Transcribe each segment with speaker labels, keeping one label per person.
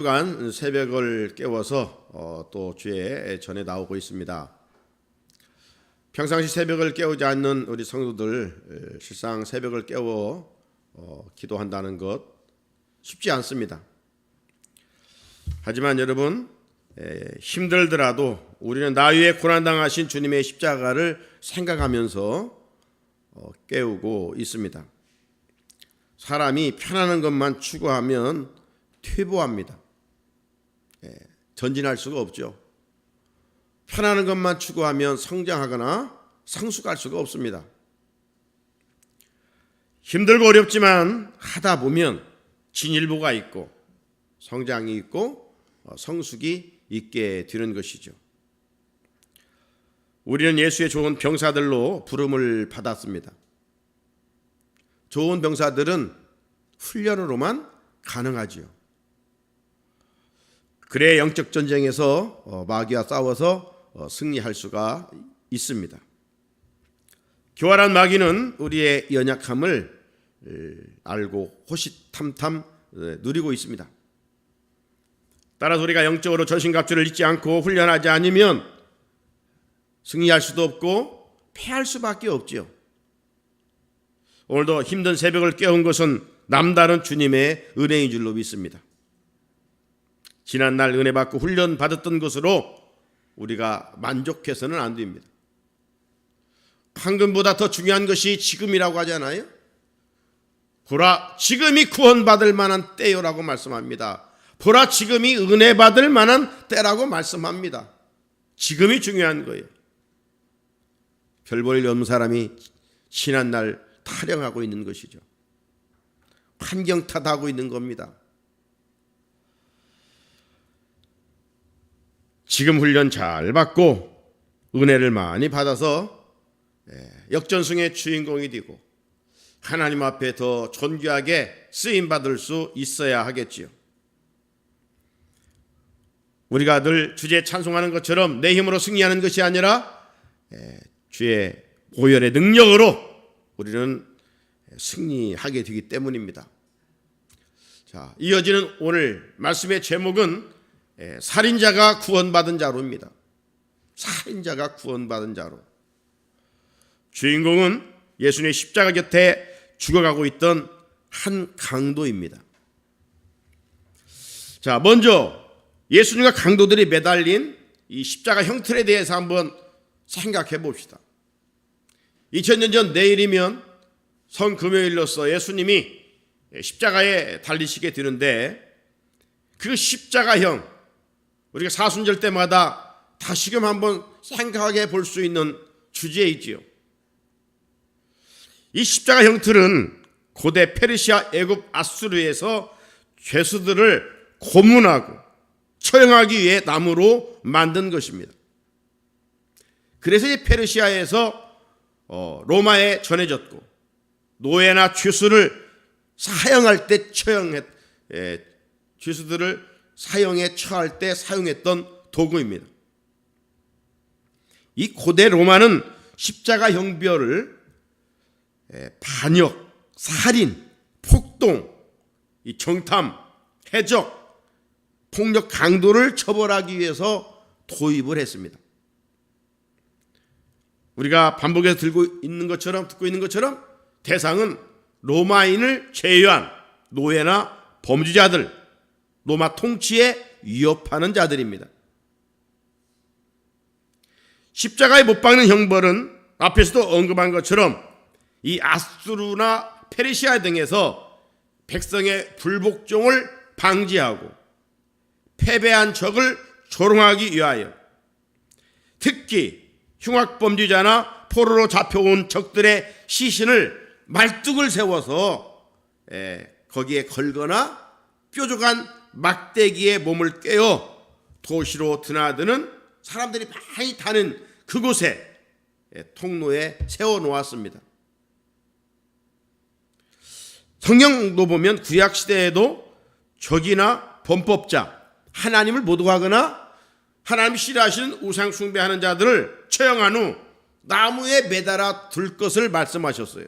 Speaker 1: 주간 새벽을 깨워서 또 주의 전에 나오고 있습니다. 평상시 새벽을 깨우지 않는 우리 성도들 실상 새벽을 깨워 기도한다는 것 쉽지 않습니다. 하지만 여러분 힘들더라도 우리는 나 위에 고난당하신 주님의 십자가를 생각하면서 깨우고 있습니다. 사람이 편안한 것만 추구하면 퇴보합니다. 전진할 수가 없죠. 편안한 것만 추구하면 성장하거나 성숙할 수가 없습니다. 힘들고 어렵지만 하다 보면 진일보가 있고 성장이 있고 성숙이 있게 되는 것이죠. 우리는 예수의 좋은 병사들로 부름을 받았습니다. 좋은 병사들은 훈련으로만 가능하지요. 그래야 영적 전쟁에서 마귀와 싸워서 승리할 수가 있습니다. 교활한 마귀는 우리의 연약함을 알고 호시탐탐 누리고 있습니다. 따라서 우리가 영적으로 전신갑주를 잊지 않고 훈련하지 않으면 승리할 수도 없고 패할 수밖에 없지요. 오늘도 힘든 새벽을 깨운 것은 남다른 주님의 은혜인 줄로 믿습니다. 지난날 은혜 받고 훈련 받았던 것으로 우리가 만족해서는 안 됩니다. 황금보다 더 중요한 것이 지금이라고 하잖아요. 보라 지금이 구원받을 만한 때요라고 말씀합니다. 보라 지금이 은혜 받을 만한 때라고 말씀합니다. 지금이 중요한 거예요. 별 볼 일 없는 사람이 지난날 타령하고 있는 것이죠. 환경 탓하고 있는 겁니다. 지금 훈련 잘 받고 은혜를 많이 받아서 역전승의 주인공이 되고 하나님 앞에 더 존귀하게 쓰임받을 수 있어야 하겠지요. 우리가 늘 주제 찬송하는 것처럼 내 힘으로 승리하는 것이 아니라 주의 보혈의 능력으로 우리는 승리하게 되기 때문입니다. 자, 이어지는 오늘 말씀의 제목은 살인자가 구원받은 자로입니다. 살인자가 구원받은 자로. 주인공은 예수님의 십자가 곁에 죽어가고 있던 한 강도입니다. 자, 먼저 예수님과 강도들이 매달린 이 십자가 형틀에 대해서 한번 생각해 봅시다. 2000년 전 내일이면 성금요일로서 예수님이 십자가에 달리시게 되는데 그 십자가형 우리가 사순절 때마다 다시금 한번 생각해 볼 수 있는 주제이지요. 이 십자가 형틀은 고대 페르시아, 애굽, 아수르에서 죄수들을 고문하고 처형하기 위해 나무로 만든 것입니다. 그래서 이 페르시아에서 로마에 전해졌고 노예나 죄수를 사형할 때 죄수들을 사형에 처할 때 사용했던 도구입니다. 이 고대 로마는 십자가 형벌을 반역, 살인, 폭동, 이 정탐, 해적, 폭력 강도를 처벌하기 위해서 도입을 했습니다. 우리가 반복해서 듣고 있는 것처럼 대상은 로마인을 제외한 노예나 범죄자들, 로마 통치에 위협하는 자들입니다. 십자가에 못 박는 형벌은 앞에서도 언급한 것처럼 이 아수르나 페르시아 등에서 백성의 불복종을 방지하고 패배한 적을 조롱하기 위하여 특히 흉악범죄자나 포로로 잡혀온 적들의 시신을 말뚝을 세워서 거기에 걸거나 뾰족한 막대기에 몸을 꿰어 도시로 드나드는 사람들이 많이 타는 그곳에 통로에 세워놓았습니다. 성경도 보면 구약시대에도 적이나 범법자, 하나님을 모독하거나 하나님이 싫어하시는 우상 숭배하는 자들을 처형한 후 나무에 매달아 둘 것을 말씀하셨어요.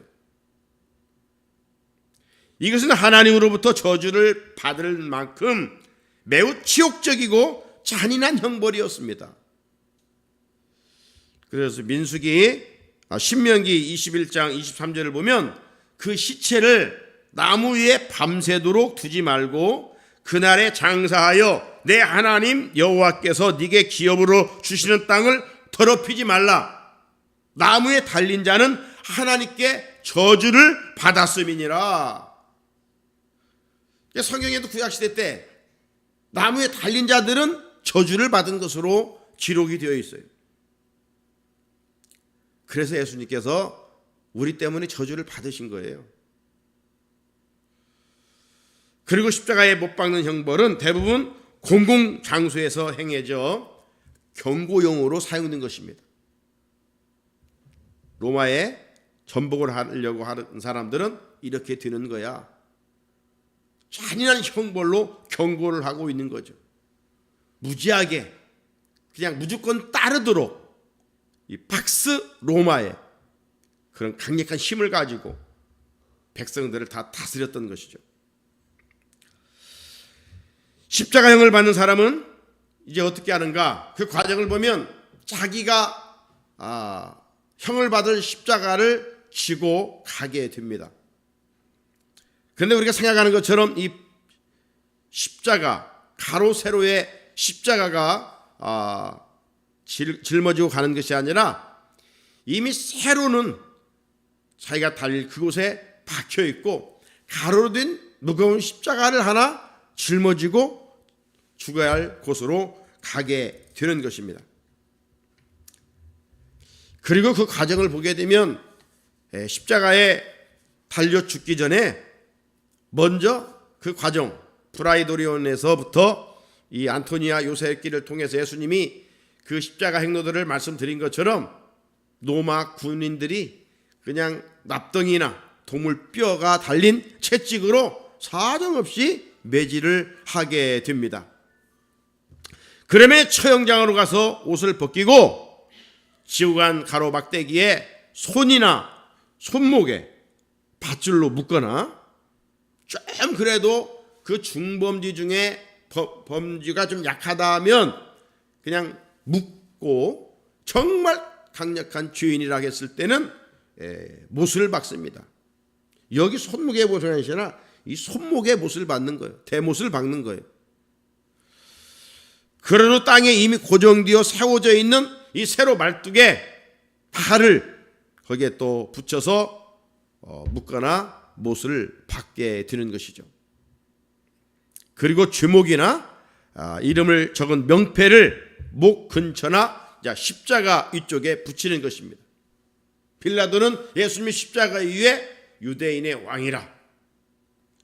Speaker 1: 이것은 하나님으로부터 저주를 받을 만큼 매우 치욕적이고 잔인한 형벌이었습니다. 그래서 신명기 21장 23절을 보면 그 시체를 나무 위에 밤새도록 두지 말고 그날에 장사하여 내 하나님 여호와께서 네게 기업으로 주시는 땅을 더럽히지 말라. 나무에 달린 자는 하나님께 저주를 받았음이니라. 성경에도 구약시대 때 나무에 달린 자들은 저주를 받은 것으로 기록이 되어 있어요. 그래서 예수님께서 우리 때문에 저주를 받으신 거예요. 그리고 십자가에 못 박는 형벌은 대부분 공공장소에서 행해져 경고용으로 사용된 것입니다. 로마에 전복을 하려고 하는 사람들은 이렇게 되는 거야. 잔인한 형벌로 경고를 하고 있는 거죠. 무지하게 그냥 무조건 따르도록 이 박스 로마의 그런 강력한 힘을 가지고 백성들을 다 다스렸던 것이죠. 십자가형을 받는 사람은 이제 어떻게 하는가? 그 과정을 보면 자기가 형을 받을 십자가를 지고 가게 됩니다. 그런데 우리가 생각하는 것처럼 이 십자가, 가로 세로의 십자가가 짊어지고 가는 것이 아니라 이미 세로는 자기가 달릴 그곳에 박혀 있고 가로로 된 무거운 십자가를 하나 짊어지고 죽어야 할 곳으로 가게 되는 것입니다. 그리고 그 과정을 보게 되면 십자가에 달려 죽기 전에 먼저 그 과정, 프라이도리온에서부터 이 안토니아 요셉길을 통해서 예수님이 그 십자가 행로들을 말씀드린 것처럼 로마 군인들이 그냥 납덩이나 동물 뼈가 달린 채찍으로 사정없이 매질을 하게 됩니다. 그러면 처형장으로 가서 옷을 벗기고 지옥안 가로막대기에 손이나 손목에 밧줄로 묶거나 좀 그래도 그 중범죄 중에 범죄가 좀 약하다면 그냥 묶고 정말 강력한 죄인이라 했을 때는 못을 박습니다. 여기 손목에 못이 아니라 이 손목에 못을 박는 거예요. 대못을 박는 거예요. 그런 후 땅에 이미 고정되어 세워져 있는 이 세로 말뚝에 팔을 거기에 또 붙여서 묶거나 못을 박게 되는 것이죠. 그리고 죄목이나 이름을 적은 명패를 목 근처나 십자가 위쪽에 붙이는 것입니다. 빌라도는 예수님의 십자가 위에 유대인의 왕이라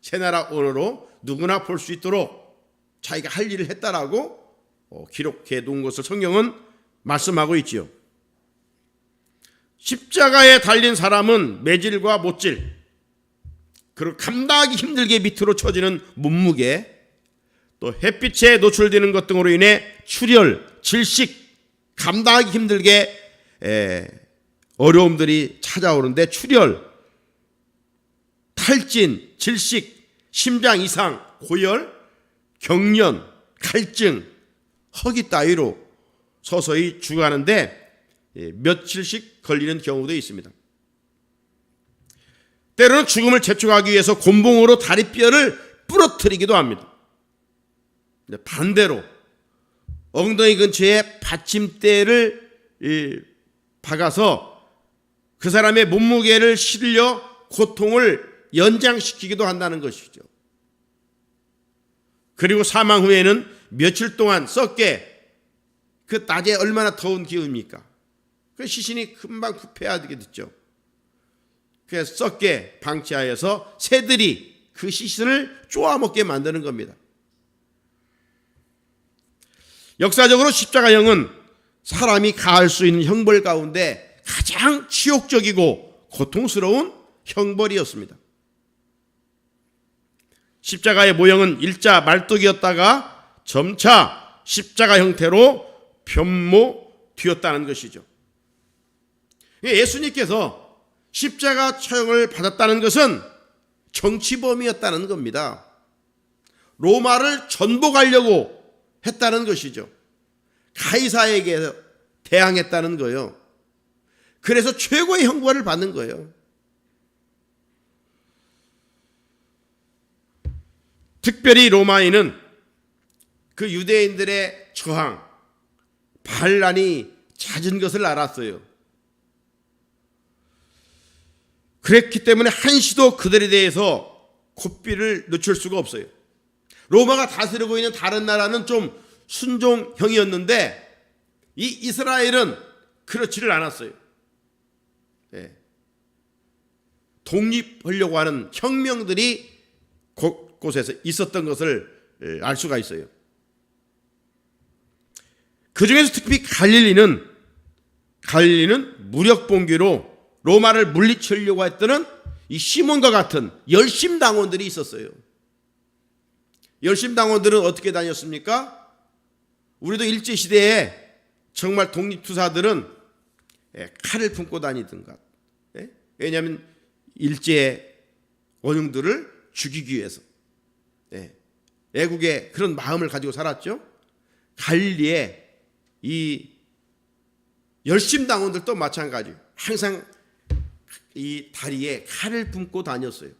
Speaker 1: 새나라 언어로 누구나 볼 수 있도록 자기가 할 일을 했다라고 기록해 놓은 것을 성경은 말씀하고 있지요. 십자가에 달린 사람은 매질과 못질, 그리고 감당하기 힘들게 밑으로 처지는 몸무게, 또 햇빛에 노출되는 것 등으로 인해 출혈, 질식, 감당하기 힘들게 어려움들이 찾아오는데 출혈, 탈진, 질식, 심장 이상, 고열, 경련, 갈증, 허기 따위로 서서히 죽어가는데 며칠씩 걸리는 경우도 있습니다. 때로는 죽음을 재촉하기 위해서 곤봉으로 다리뼈를 부러뜨리기도 합니다. 반대로 엉덩이 근처에 받침대를 박아서 그 사람의 몸무게를 실려 고통을 연장시키기도 한다는 것이죠. 그리고 사망 후에는 며칠 동안 썩게, 그 낮에 얼마나 더운 기운입니까? 그 시신이 금방 부패하게 됐죠. 그래서 썩게 방치하여서 새들이 그 시신을 쪼아먹게 만드는 겁니다. 역사적으로 십자가형은 사람이 가할 수 있는 형벌 가운데 가장 치욕적이고 고통스러운 형벌이었습니다. 십자가의 모형은 일자 말뚝이었다가 점차 십자가 형태로 변모되었다는 것이죠. 예수님께서 십자가 처형을 받았다는 것은 정치범이었다는 겁니다. 로마를 전복하려고 했다는 것이죠. 가이사에게 대항했다는 거예요. 그래서 최고의 형벌을 받는 거예요. 특별히 로마인은 그 유대인들의 저항, 반란이 잦은 것을 알았어요. 그랬기 때문에 한시도 그들에 대해서 고삐를 늦출 수가 없어요. 로마가 다스리고 있는 다른 나라는 좀 순종형이었는데 이 이스라엘은 그렇지를 않았어요. 네. 독립하려고 하는 혁명들이 곳곳에서 있었던 것을 알 수가 있어요. 그 중에서 특히 갈릴리는 무력봉기로 로마를 물리치려고 했던 이 시몬과 같은 열심당원들이 있었어요. 열심당원들은 어떻게 다녔습니까? 우리도 일제시대에 정말 독립투사들은 칼을 품고 다니던 것. 왜냐하면 일제 원흉들을 죽이기 위해서. 애국의 그런 마음을 가지고 살았죠. 갈릴리에 이 열심당원들도 마찬가지예요. 항상 이 다리에 칼을 품고 다녔어요.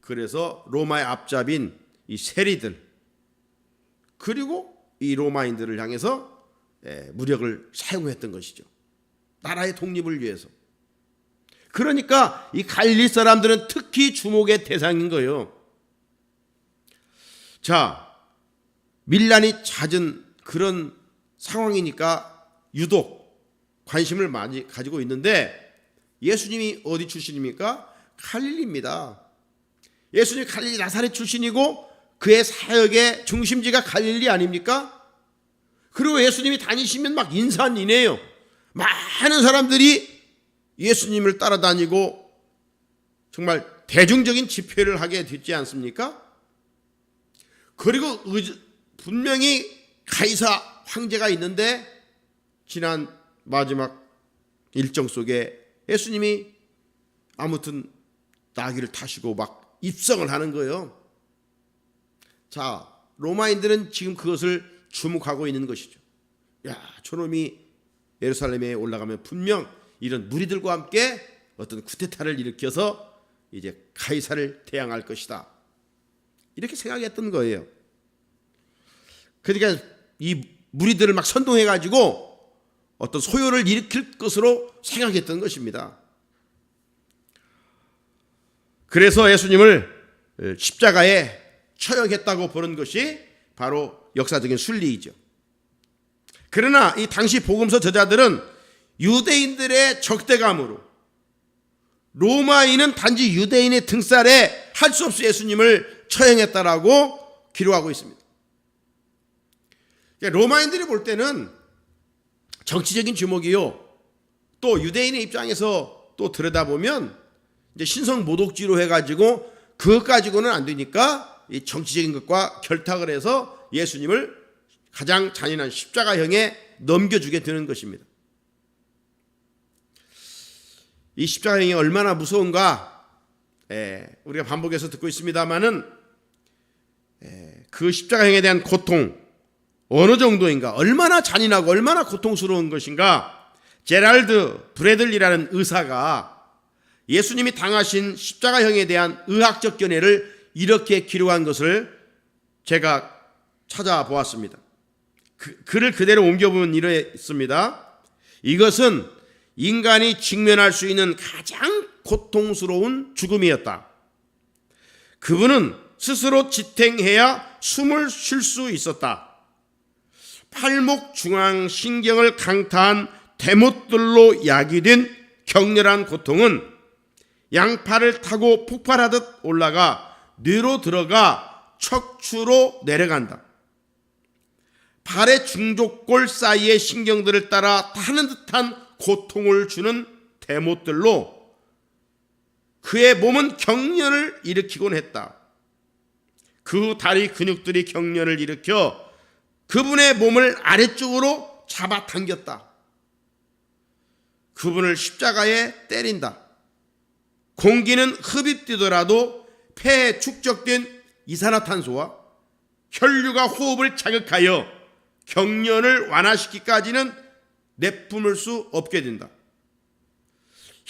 Speaker 1: 그래서 로마의 앞잡인 이 세리들 그리고 이 로마인들을 향해서 무력을 사용했던 것이죠. 나라의 독립을 위해서. 그러니까 이 갈릴리 사람들은 특히 주목의 대상인 거예요. 자, 밀란이 잦은 그런 상황이니까 유독 관심을 많이 가지고 있는데 예수님이 어디 출신입니까? 갈릴리입니다. 예수님이 갈릴리 나사렛 출신이고 그의 사역의 중심지가 갈릴리 아닙니까? 그리고 예수님이 다니시면 막 인산인해요. 많은 사람들이 예수님을 따라다니고 정말 대중적인 집회를 하게 됐지 않습니까? 그리고 분명히 가이사 황제가 있는데 지난 마지막 일정 속에 예수님이 아무튼 나귀를 타시고 막 입성을 하는 거예요. 자, 로마인들은 지금 그것을 주목하고 있는 것이죠. 야, 저놈이 예루살렘에 올라가면 분명 이런 무리들과 함께 어떤 쿠데타를 일으켜서 이제 가이사를 대항할 것이다. 이렇게 생각했던 거예요. 그러니까 이 무리들을 막 선동해가지고 어떤 소요를 일으킬 것으로 생각했던 것입니다. 그래서 예수님을 십자가에 처형했다고 보는 것이 바로 역사적인 순리이죠. 그러나 이 당시 복음서 저자들은 유대인들의 적대감으로 로마인은 단지 유대인의 등살에 할 수 없이 예수님을 처형했다라고 기록하고 있습니다. 로마인들이 볼 때는 정치적인 주목이요. 또 유대인의 입장에서 또 들여다보면 이제 신성 모독죄로 해가지고 그것 가지고는 안 되니까 이 정치적인 것과 결탁을 해서 예수님을 가장 잔인한 십자가형에 넘겨주게 되는 것입니다. 이 십자가형이 얼마나 무서운가 우리가 반복해서 듣고 있습니다마는 그 십자가형에 대한 고통 어느 정도인가, 얼마나 잔인하고 얼마나 고통스러운 것인가. 제랄드 브래들리라는 의사가 예수님이 당하신 십자가형에 대한 의학적 견해를 이렇게 기록한 것을 제가 찾아보았습니다. 글을 그대로 옮겨보면 이렇습니다. 이것은 인간이 직면할 수 있는 가장 고통스러운 죽음이었다. 그분은 스스로 지탱해야 숨을 쉴 수 있었다. 팔목 중앙 신경을 강타한 대못들로 야기된 격렬한 고통은 양팔을 타고 폭발하듯 올라가 뇌로 들어가 척추로 내려간다. 발의 중족골 사이의 신경들을 따라 타는 듯한 고통을 주는 대못들로 그의 몸은 경련을 일으키곤 했다. 그 다리 근육들이 경련을 일으켜 그분의 몸을 아래쪽으로 잡아당겼다. 그분을 십자가에 때린다. 공기는 흡입되더라도 폐에 축적된 이산화탄소와 혈류가 호흡을 자극하여 경련을 완화시키기까지는 내뿜을 수 없게 된다.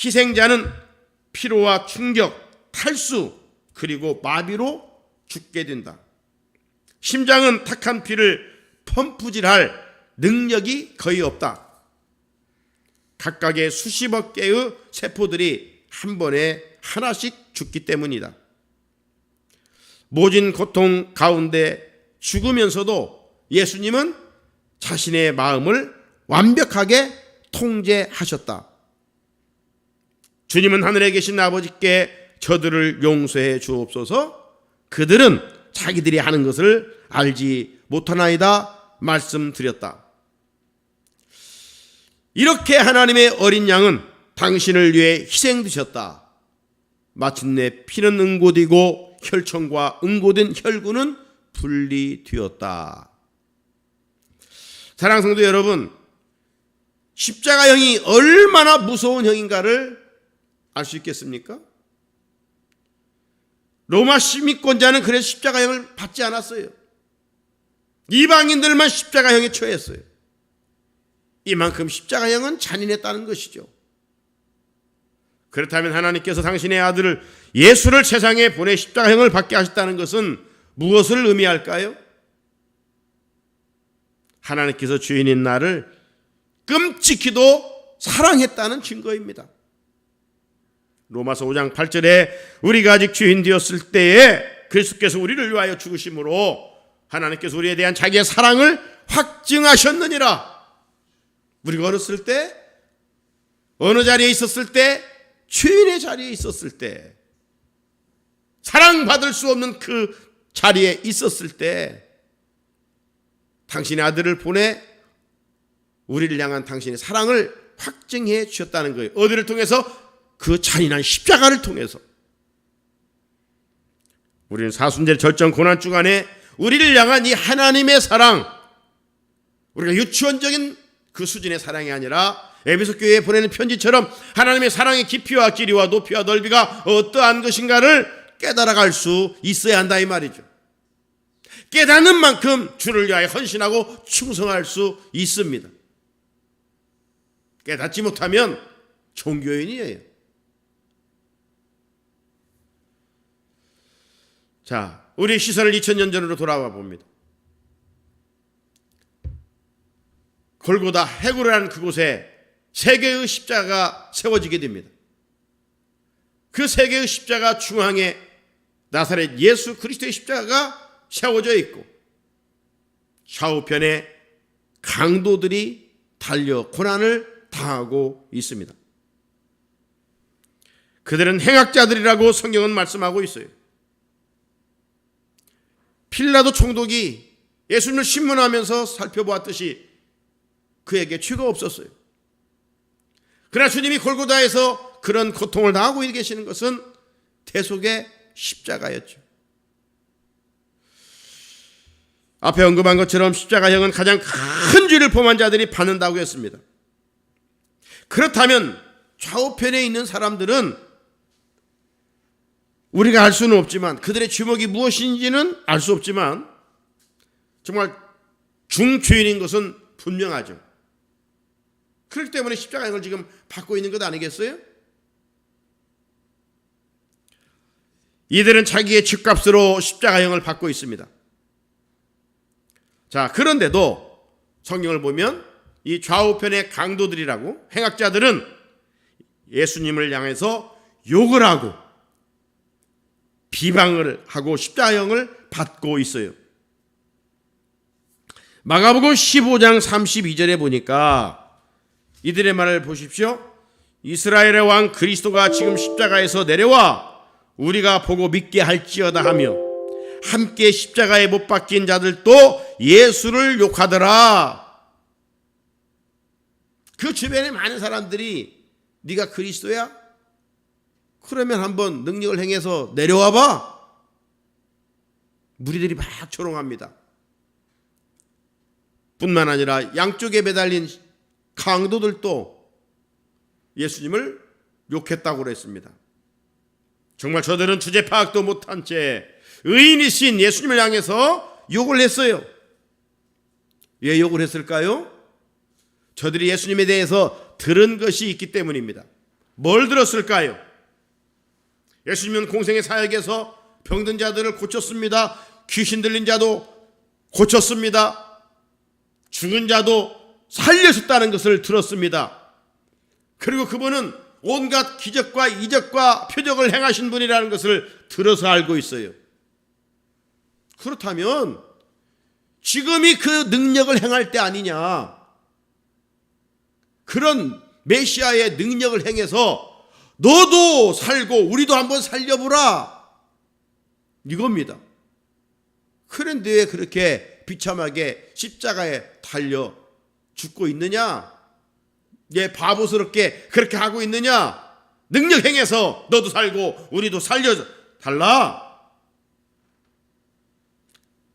Speaker 1: 희생자는 피로와 충격, 탈수, 그리고 마비로 죽게 된다. 심장은 탁한 피를 펌프질할 능력이 거의 없다. 각각의 수십억 개의 세포들이 한 번에 하나씩 죽기 때문이다. 모진 고통 가운데 죽으면서도 예수님은 자신의 마음을 완벽하게 통제하셨다. 주님은 하늘에 계신 아버지께 저들을 용서해 주옵소서, 그들은 자기들이 하는 것을 알지 못하나이다 말씀드렸다. 이렇게 하나님의 어린 양은 당신을 위해 희생되셨다. 마침내 피는 응고되고 혈청과 응고된 혈구는 분리되었다. 사랑하는 성도 여러분, 십자가형이 얼마나 무서운 형인가를 알 수 있겠습니까? 로마 시민권자는 그래서 십자가형을 받지 않았어요. 이방인들만 십자가형에 처했어요. 이만큼 십자가형은 잔인했다는 것이죠. 그렇다면 하나님께서 당신의 아들을 예수를 세상에 보내 십자가형을 받게 하셨다는 것은 무엇을 의미할까요? 하나님께서 주인인 나를 끔찍히도 사랑했다는 증거입니다. 로마서 5장 8절에 우리가 아직 주인 되었을 때에 그리스도께서 우리를 위하여 죽으심으로 하나님께서 우리에 대한 자기의 사랑을 확증하셨느니라. 우리가 어렸을 때, 어느 자리에 있었을 때, 주인의 자리에 있었을 때, 사랑받을 수 없는 그 자리에 있었을 때 당신의 아들을 보내 우리를 향한 당신의 사랑을 확증해 주셨다는 거예요. 어디를 통해서? 그 잔인한 십자가를 통해서. 우리는 사순절 절정 고난 주간에 우리를 향한 이 하나님의 사랑, 우리가 유치원적인 그 수준의 사랑이 아니라 에베소 교회에 보내는 편지처럼 하나님의 사랑의 깊이와 길이와 높이와 넓이가 어떠한 것인가를 깨달아갈 수 있어야 한다 이 말이죠. 깨닫는 만큼 주를 위하여 헌신하고 충성할 수 있습니다. 깨닫지 못하면 종교인이에요. 자, 우리의 시선을 2000년 전으로 돌아와 봅니다. 골고다 해구라는 그곳에 세 개의 십자가가 세워지게 됩니다. 그 세 개의 십자가 중앙에 나사렛 예수 그리스도의 십자가가 세워져 있고 좌우편에 강도들이 달려 고난을 당하고 있습니다. 그들은 행악자들이라고 성경은 말씀하고 있어요. 필라도 총독이 예수님을 신문하면서 살펴보았듯이 그에게 죄가 없었어요. 그러나 주님이 골고다에서 그런 고통을 당하고 계시는 것은 대속의 십자가였죠. 앞에 언급한 것처럼 십자가형은 가장 큰 죄를 범한 자들이 받는다고 했습니다. 그렇다면 좌우편에 있는 사람들은 우리가 알 수는 없지만, 그들의 죄목이 무엇인지는 알 수 없지만 정말 중죄인인 것은 분명하죠. 그렇기 때문에 십자가형을 지금 받고 있는 것 아니겠어요? 이들은 자기의 죄값으로 십자가형을 받고 있습니다. 자, 그런데도 성경을 보면 이 좌우편의 강도들이라고 행악자들은 예수님을 향해서 욕을 하고 비방을 하고 십자가형을 받고 있어요. 마가복음 15장 32절에 보니까 이들의 말을 보십시오. 이스라엘의 왕 그리스도가 지금 십자가에서 내려와 우리가 보고 믿게 할지어다 하며 함께 십자가에 못 박힌 자들도 예수를 욕하더라. 그 주변에 많은 사람들이 네가 그리스도야? 그러면 한번 능력을 행해서 내려와 봐. 무리들이 막 조롱합니다. 뿐만 아니라 양쪽에 매달린 강도들도 예수님을 욕했다고 그랬습니다. 정말 저들은 주제 파악도 못한 채 의인이신 예수님을 향해서 욕을 했어요. 왜 욕을 했을까요? 저들이 예수님에 대해서 들은 것이 있기 때문입니다. 뭘 들었을까요? 예수님은 공생의 사역에서 병든 자들을 고쳤습니다. 귀신 들린 자도 고쳤습니다. 죽은 자도 살려줬다는 것을 들었습니다. 그리고 그분은 온갖 기적과 이적과 표적을 행하신 분이라는 것을 들어서 알고 있어요. 그렇다면 지금이 그 능력을 행할 때 아니냐? 그런 메시아의 능력을 행해서 너도 살고 우리도 한번 살려보라, 이겁니다. 그런데 왜 그렇게 비참하게 십자가에 달려 죽고 있느냐? 예, 바보스럽게 그렇게 하고 있느냐? 능력 행해서 너도 살고 우리도 살려달라.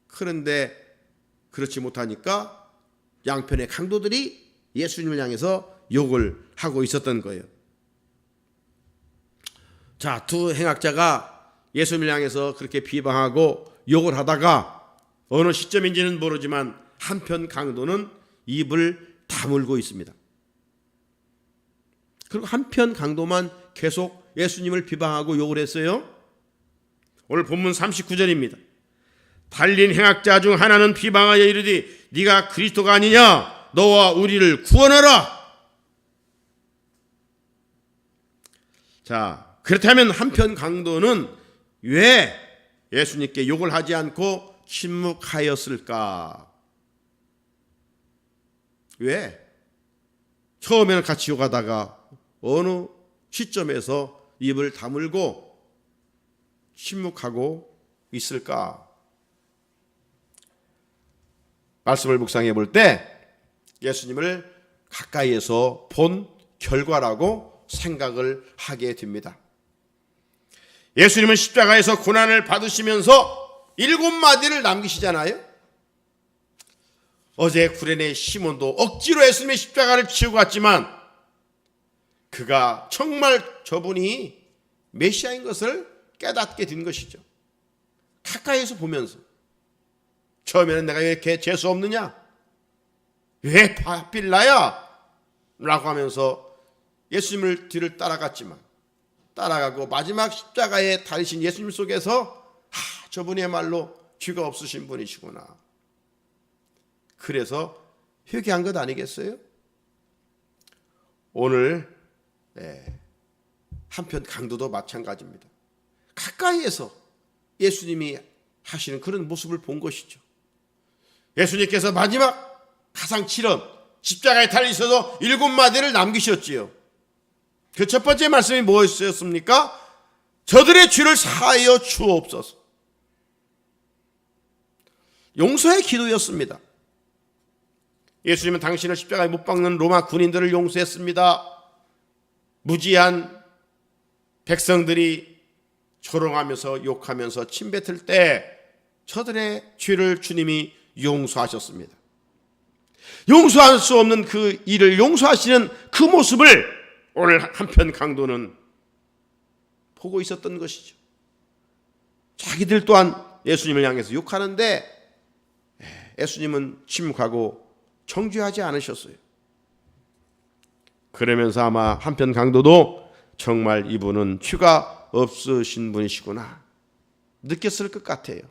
Speaker 1: 그런데 그렇지 못하니까 양편의 강도들이 예수님을 향해서 욕을 하고 있었던 거예요. 자, 두 행악자가 예수님을 향해서 그렇게 비방하고 욕을 하다가 어느 시점인지는 모르지만 한편 강도는 입을 다물고 있습니다. 그리고 한편 강도만 계속 예수님을 비방하고 욕을 했어요. 오늘 본문 39절입니다. 달린 행악자 중 하나는 비방하여 이르되 네가 그리스도가 아니냐? 너와 우리를 구원하라. 자, 그렇다면 한편 강도는 왜 예수님께 욕을 하지 않고 침묵하였을까? 왜? 처음에는 같이 욕하다가 어느 시점에서 입을 다물고 침묵하고 있을까? 말씀을 묵상해 볼 때 예수님을 가까이에서 본 결과라고 생각을 하게 됩니다. 예수님은 십자가에서 고난을 받으시면서 7마디를 남기시잖아요. 어제 구레네 시몬도 억지로 예수님의 십자가를 치우고 갔지만 그가 정말 저분이 메시아인 것을 깨닫게 된 것이죠. 가까이에서 보면서 처음에는 내가 왜 이렇게 재수 없느냐? 왜 하필 나야? 라고 하면서 예수님을 뒤를 따라갔지만 따라가고 마지막 십자가에 달리신 예수님 속에서 저분이야말로 죄가 없으신 분이시구나. 그래서 회개한 것 아니겠어요? 오늘 한편 강도도 마찬가지입니다. 가까이에서 예수님이 하시는 그런 모습을 본 것이죠. 예수님께서 마지막 가상칠언 십자가에 달리셔서 7마디를 남기셨지요. 그 첫 번째 말씀이 무엇이었습니까? 저들의 죄를 사하여 주옵소서. 용서의 기도였습니다. 예수님은 당신을 십자가에 못 박는 로마 군인들을 용서했습니다. 무지한 백성들이 조롱하면서 욕하면서 침뱉을 때 저들의 죄를 주님이 용서하셨습니다. 용서할 수 없는 그 일을 용서하시는 그 모습을 오늘 한편 강도는 보고 있었던 것이죠. 자기들 또한 예수님을 향해서 욕하는데 예수님은 침묵하고 정죄하지 않으셨어요. 그러면서 아마 한편 강도도 정말 이분은 죄가 없으신 분이시구나 느꼈을 것 같아요.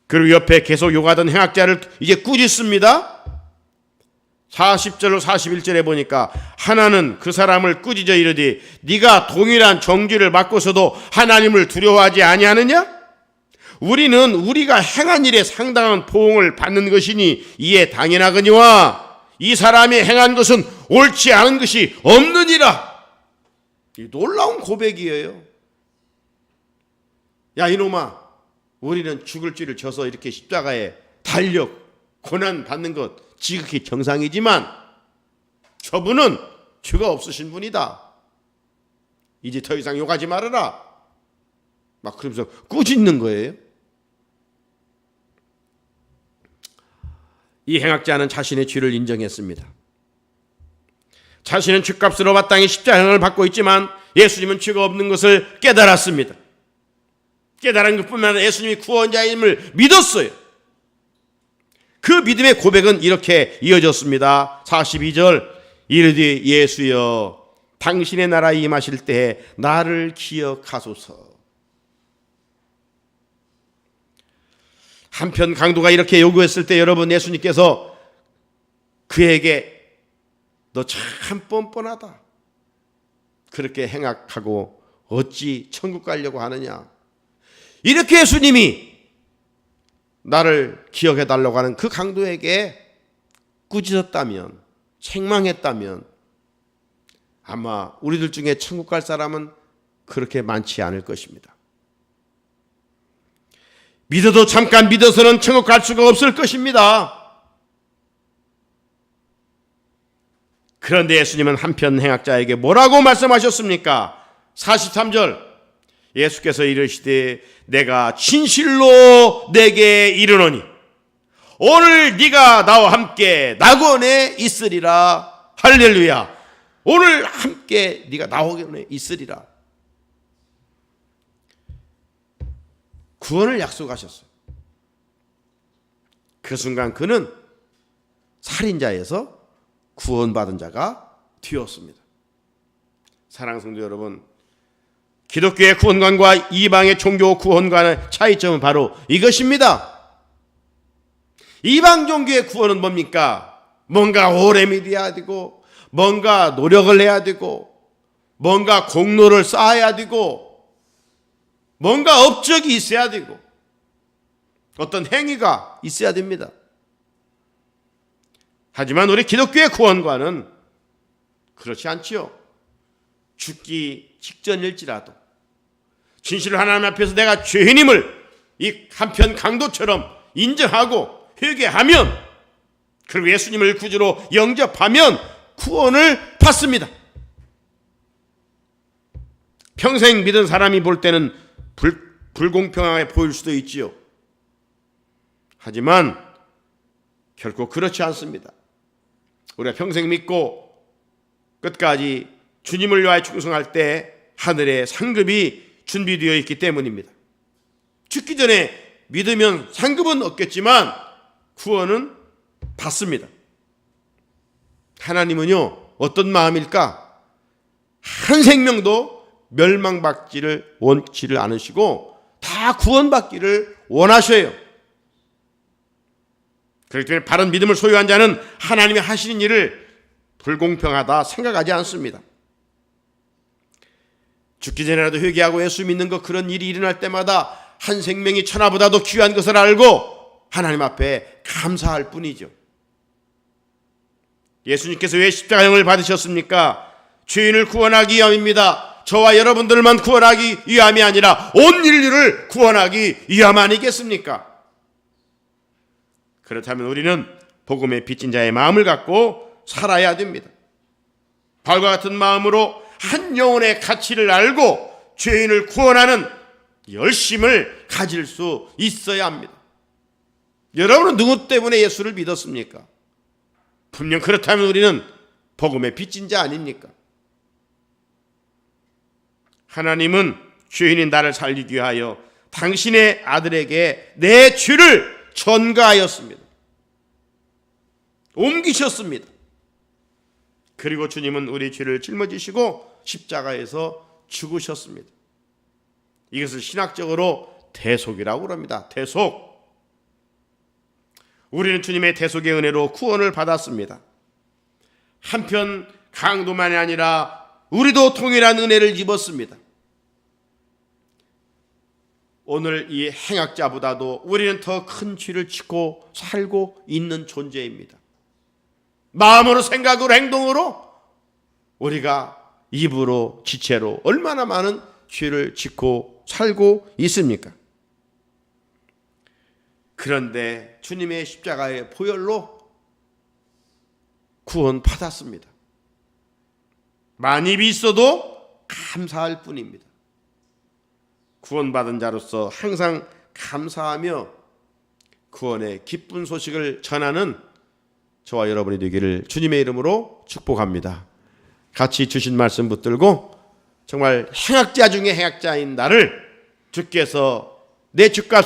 Speaker 1: 그리고 옆에 계속 욕하던 행악자를 이제 꾸짖습니다. 40절로 41절에 보니까 하나는 그 사람을 꾸짖어 이르되 네가 동일한 정죄를 받고서도 하나님을 두려워하지 아니하느냐? 우리는 우리가 행한 일에 상당한 보응을 받는 것이니 이에 당연하거니와 이 사람이 행한 것은 옳지 않은 것이 없느니라. 이 놀라운 고백이에요. 야 이놈아, 우리는 죽을 죄를 져서 이렇게 십자가에 달려 고난 받는 것 지극히 정상이지만 저분은 죄가 없으신 분이다. 이제 더 이상 욕하지 말아라. 막 그러면서 꾸짖는 거예요. 이 행악자는 자신의 죄를 인정했습니다. 자신은 죄값으로 마땅히 십자가를 받고 있지만 예수님은 죄가 없는 것을 깨달았습니다. 깨달은 것뿐만 아니라 예수님이 구원자임을 믿었어요. 그 믿음의 고백은 이렇게 이어졌습니다. 42절 이르되 예수여 당신의 나라에 임하실 때에 나를 기억하소서. 한편 강도가 이렇게 요구했을 때 여러분, 예수님께서 그에게 너 참 뻔뻔하다, 그렇게 행악하고 어찌 천국 가려고 하느냐, 이렇게 예수님이 나를 기억해 달라고 하는 그 강도에게 꾸짖었다면, 책망했다면 아마 우리들 중에 천국 갈 사람은 그렇게 많지 않을 것입니다. 믿어도 잠깐 믿어서는 천국 갈 수가 없을 것입니다. 그런데 예수님은 한편 행악자에게 뭐라고 말씀하셨습니까? 43절 예수께서 이르시되 내가 진실로 내게 이르노니 오늘 네가 나와 함께 낙원에 있으리라. 할렐루야. 오늘 함께 네가 낙원에 있으리라. 구원을 약속하셨어요. 그 순간 그는 살인자에서 구원받은 자가 되었습니다. 사랑하는 성도 여러분, 기독교의 구원관과 이방의 종교 구원관의 차이점은 바로 이것입니다. 이방 종교의 구원은 뭡니까? 뭔가 오래 믿어야 되고, 뭔가 노력을 해야 되고, 뭔가 공로를 쌓아야 되고, 뭔가 업적이 있어야 되고, 어떤 행위가 있어야 됩니다. 하지만 우리 기독교의 구원관은 그렇지 않지요. 죽기 직전일지라도 진실로 하나님 앞에서 내가 죄인임을 이 한편 강도처럼 인정하고 회개하면, 그리고 예수님을 구주로 영접하면 구원을 받습니다. 평생 믿은 사람이 볼 때는 불공평하게 보일 수도 있지요. 하지만 결코 그렇지 않습니다. 우리가 평생 믿고 끝까지 주님을 위하여 충성할 때 하늘의 상급이 준비되어 있기 때문입니다. 죽기 전에 믿으면 상급은 얻겠지만 구원은 받습니다. 하나님은요, 어떤 마음일까? 한 생명도 멸망받기를 원치를 않으시고 다 구원받기를 원하셔요. 그렇기 때문에 바른 믿음을 소유한 자는 하나님이 하시는 일을 불공평하다 생각하지 않습니다. 죽기 전에라도 회개하고 예수 믿는 것, 그런 일이 일어날 때마다 한 생명이 천하보다도 귀한 것을 알고 하나님 앞에 감사할 뿐이죠. 예수님께서 왜 십자가형을 받으셨습니까? 죄인을 구원하기 위함입니다. 저와 여러분들만 구원하기 위함이 아니라 온 인류를 구원하기 위함 아니겠습니까? 그렇다면 우리는 복음의 빚진 자의 마음을 갖고 살아야 됩니다. 바울과 같은 마음으로 한 영혼의 가치를 알고 죄인을 구원하는 열심을 가질 수 있어야 합니다. 여러분은 누구 때문에 예수를 믿었습니까? 분명 그렇다면 우리는 복음의 빚진 자 아닙니까? 하나님은 죄인인 나를 살리기 위하여 당신의 아들에게 내 죄를 전가하였습니다. 옮기셨습니다. 그리고 주님은 우리 죄를 짊어지시고 십자가에서 죽으셨습니다. 이것을 신학적으로 대속이라고 합니다. 대속. 우리는 주님의 대속의 은혜로 구원을 받았습니다. 한편 강도만이 아니라 우리도 동일한 은혜를 입었습니다. 오늘 이 행악자보다도 우리는 더 큰 죄를 짓고 살고 있는 존재입니다. 마음으로, 생각으로, 행동으로 우리가 입으로, 지체로 얼마나 많은 죄를 짓고 살고 있습니까? 그런데 주님의 십자가의 보혈로 구원받았습니다. 많이 있어도 감사할 뿐입니다. 구원받은 자로서 항상 감사하며 구원의 기쁜 소식을 전하는 저와 여러분이 되기를 주님의 이름으로 축복합니다. 같이 주신 말씀 붙들고 정말 행악자 중에 행악자인 나를 주께서 내 죗값